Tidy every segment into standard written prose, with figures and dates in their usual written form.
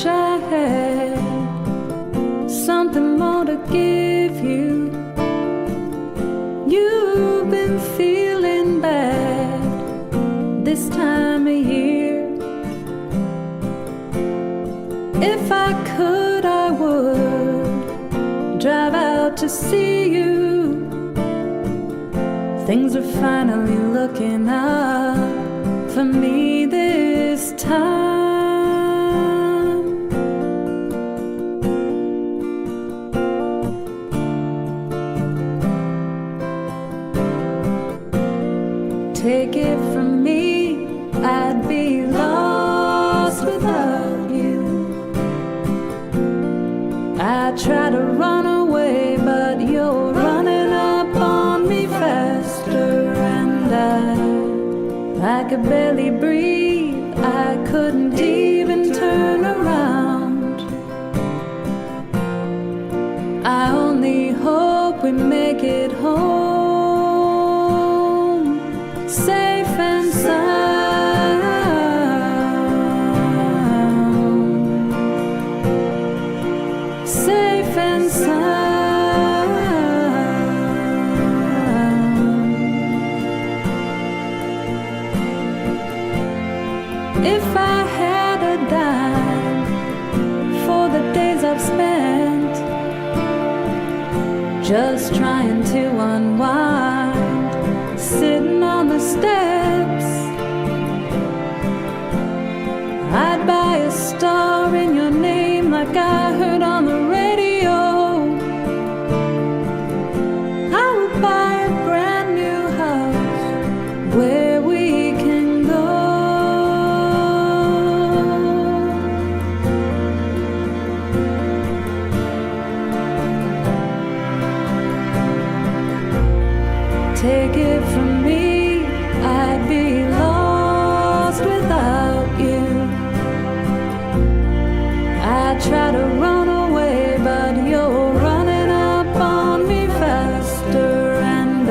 wish I had something more to give you. You've been feeling bad this time of year. If I could, I would drive out to see you. Things are finally looking up for me this time. Take it from me, I'd be lost without you. I try to run away, but you're running up on me faster, and I could barely breathe. I couldn't even turn around. I only hope we make it home safe and sound. Safe and sound. If I had a dime for the days I've spent just trying to unwind, sitting on the steps, I'd buy a star in your name like I heard on the radio. I would buy a brand new house where we can go. Take it from me, I'd be lost without you. I try to run away, but you're running up on me faster, and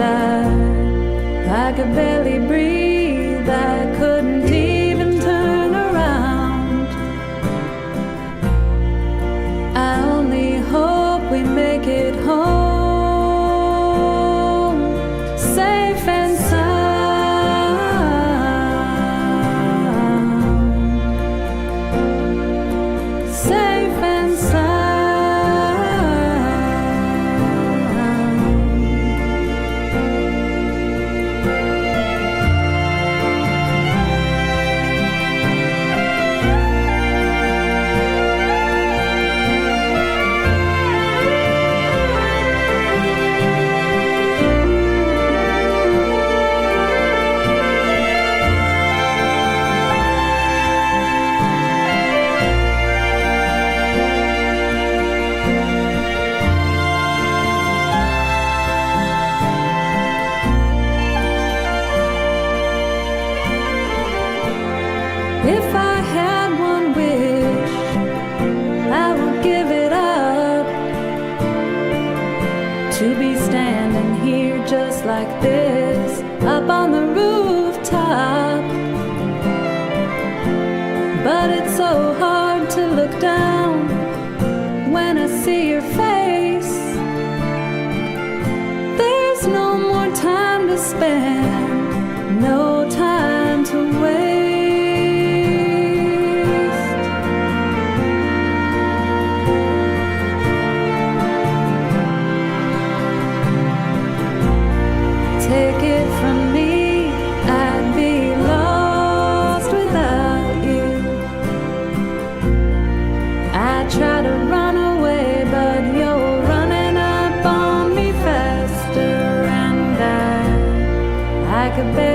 I could barely breathe. I couldn't even turn around. I only hope we make it home safe and sound. Safe and sound. If I had one wish, I would give it up, to be standing here just like this, up on the rooftop. But it's so hard to look down when I see your face. There's no more time to spend, no time to waste. Take it from me, I'd be lost without you. I try to run away, but you're running up on me faster, and I could barely